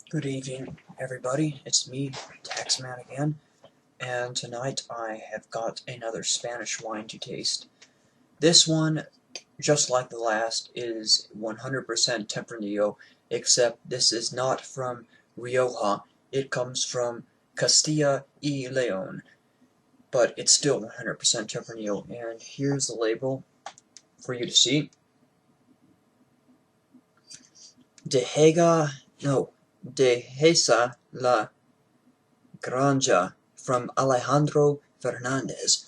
Good evening, everybody. It's me, Taxman again, and tonight I have got another Spanish wine to taste. This one, just like the last, is 100% Tempranillo, except this is not from Rioja. It comes from Castilla y León, but it's still 100% Tempranillo, and here's the label for you to see. Dehesa la Granja from Alejandro Fernandez.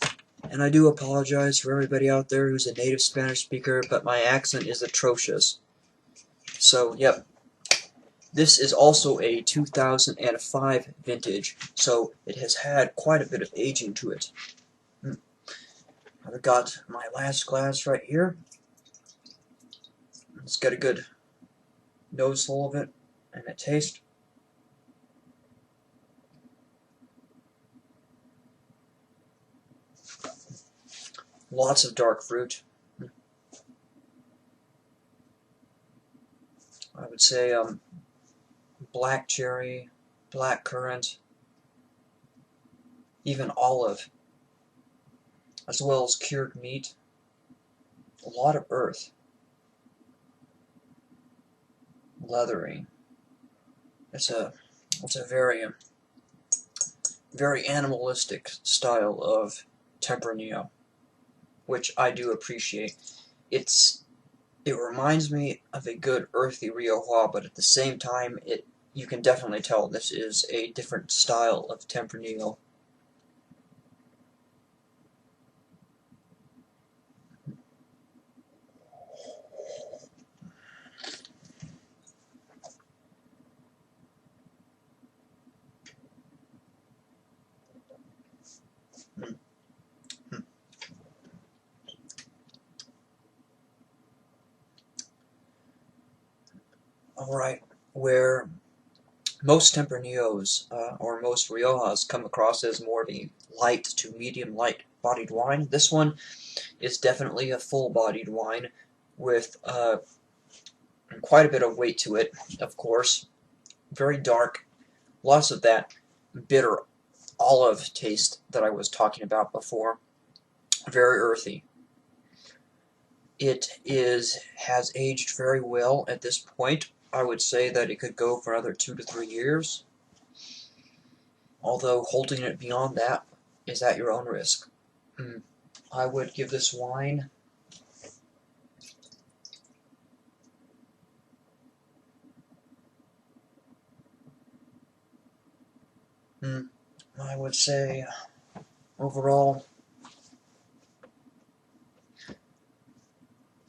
And I do apologize for everybody out there who's a native Spanish speaker, but my accent is atrocious. So, yep. This is also a 2005 vintage, so it has had quite a bit of aging to it. I've got my last glass right here. It's got a good nose full of it, and a taste. Lots of dark fruit. I would say black cherry, black currant, even olive, as well as cured meat. A lot of earth. Leathery. It's a very animalistic style of Tempranillo, which I do appreciate. It reminds me of a good earthy Rioja, but at the same time, you can definitely tell this is a different style of Tempranillo. Alright, where most Tempranillos, or most Riojas, come across as more of a light to medium light bodied wine, this one is definitely a full bodied wine with quite a bit of weight to it, of course. Very dark, lots of that bitter olive taste that I was talking about before. Very earthy. It has aged very well at this point. I would say that it could go for another 2 to 3 years, although holding it beyond that is at your own risk. I would give this wine I would say overall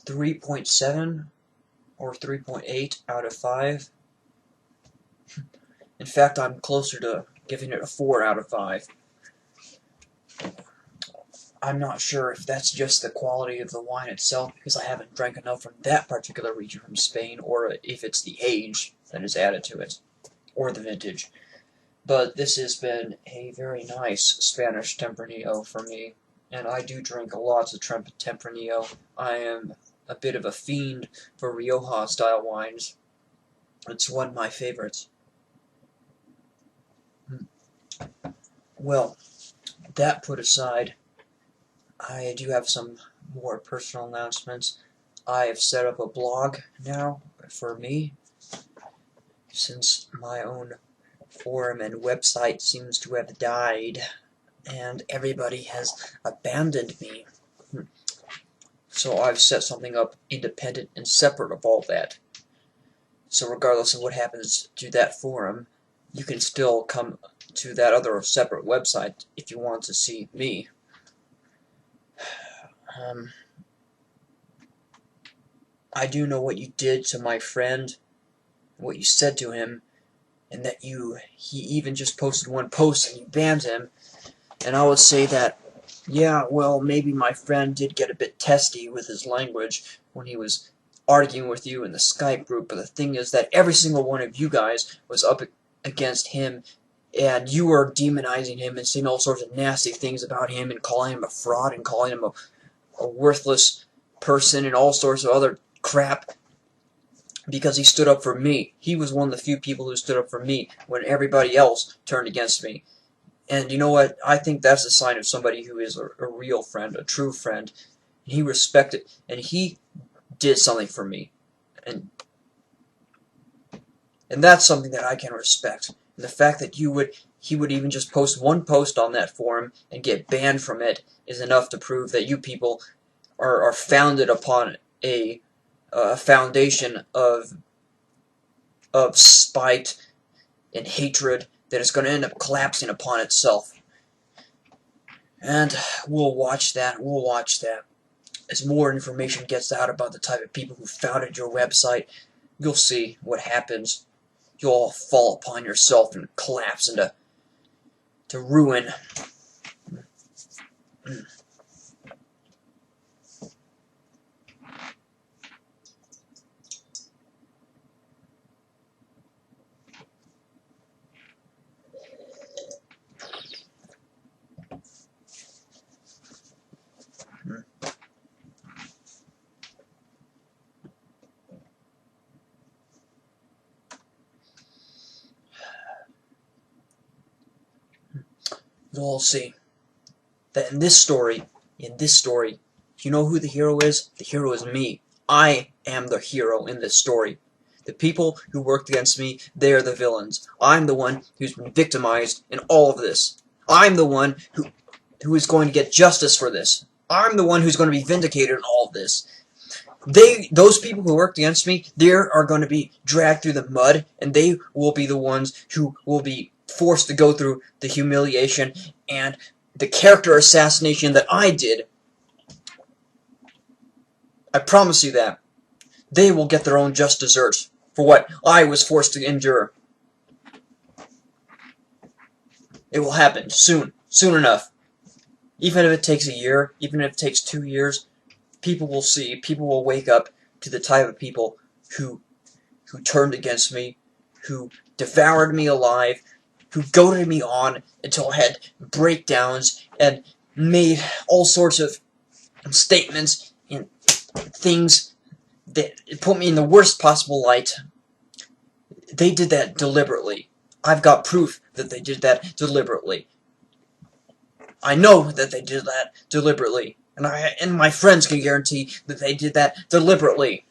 3.7 or 3.8 out of 5. In fact, I'm closer to giving it a 4 out of 5. I'm not sure if that's just the quality of the wine itself, because I haven't drank enough from that particular region from Spain, or if it's the age that is added to it, or the vintage. But this has been a very nice Spanish Tempranillo for me, and I do drink lots of Tempranillo. I am a bit of a fiend for Rioja-style wines. It's one of my favorites. Well, that put aside, I do have some more personal announcements. I have set up a blog now for me, since my own forum and website seems to have died, and everybody has abandoned me. So I've set something up independent and separate of all that. So regardless of what happens to that forum, you can still come to that other separate website if you want to see me. I do know what you did to my friend, what you said to him, and that he even just posted one post and you banned him. And I would say that, yeah, well, maybe my friend did get a bit testy with his language when he was arguing with you in the Skype group, but the thing is that every single one of you guys was up against him, and you were demonizing him and saying all sorts of nasty things about him and calling him a fraud and calling him a worthless person and all sorts of other crap. because he stood up for me. He was one of the few people who stood up for me when everybody else turned against me. And you know what? I think that's a sign of somebody who is a real friend, a true friend. He respected, and he did something for me. And that's something that I can respect. And the fact that he would even just post one post on that forum and get banned from it is enough to prove that you people are founded upon a foundation of spite and hatred that is going to end up collapsing upon itself. And we'll watch that. We'll watch that. As more information gets out about the type of people who founded your website, you'll see what happens. You'll all fall upon yourself and collapse into ruin. You'll all see that in this story, you know who the hero is? The hero is me. I am the hero in this story. The people who worked against me, they are the villains. I'm the one who's been victimized in all of this. I'm the one who is going to get justice for this. I'm the one who's going to be vindicated in all of this. Those people who worked against me, they are going to be dragged through the mud, and they will be the ones who will be forced to go through the humiliation and the character assassination that I did. I promise you that. They will get their own just desserts for what I was forced to endure. It will happen soon enough. Even if it takes a year, even if it takes 2 years, people will see, people will wake up to the type of people who turned against me, who devoured me alive, who goaded me on until I had breakdowns and made all sorts of statements and things that put me in the worst possible light. They did that deliberately. I've got proof that they did that deliberately. I know that they did that deliberately. And my friends can guarantee that they did that deliberately.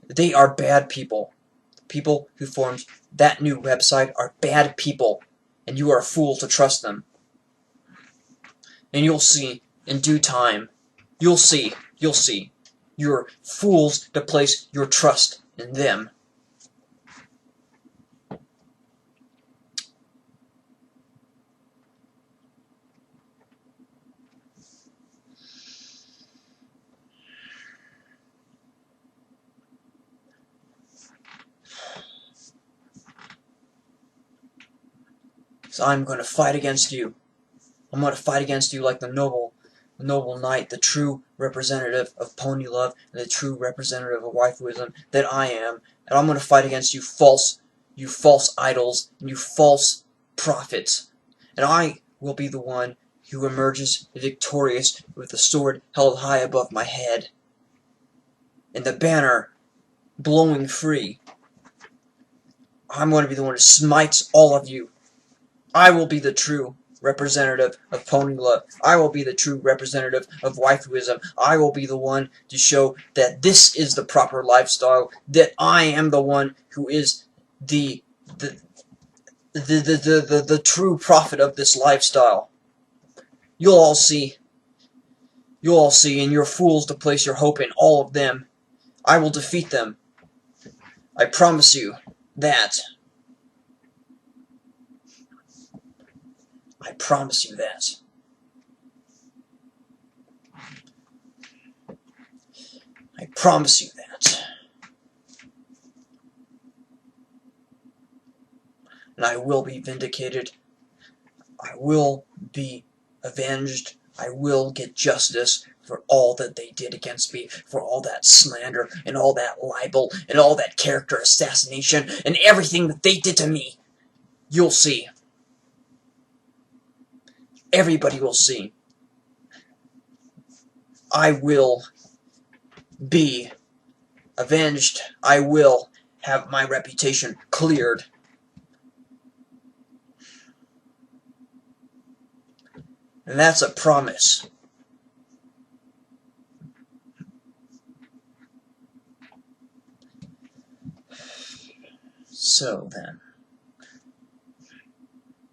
They are bad people. The people who formed that new website are bad people. And you are a fool to trust them. And you'll see in due time. You'll see. You're fools to place your trust in them. So I'm going to fight against you. I'm going to fight against you like the noble knight, the true representative of pony love, and the true representative of waifuism that I am. And I'm going to fight against you false idols, and you false prophets. And I will be the one who emerges victorious with the sword held high above my head, and the banner blowing free. I'm going to be the one who smites all of you. I will be the true representative of pony love. I will be the true representative of waifuism. I will be the one to show that this is the proper lifestyle, that I am the one who is the true prophet of this lifestyle. You'll all see, and you're fools to place your hope in all of them. I will defeat them. I promise you that. I promise you that. I promise you that. And I will be vindicated. I will be avenged. I will get justice for all that they did against me, for all that slander, and all that libel, and all that character assassination, and everything that they did to me. You'll see. Everybody will see. I will be avenged. I will have my reputation cleared. And that's a promise. So then,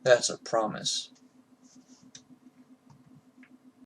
that's a promise.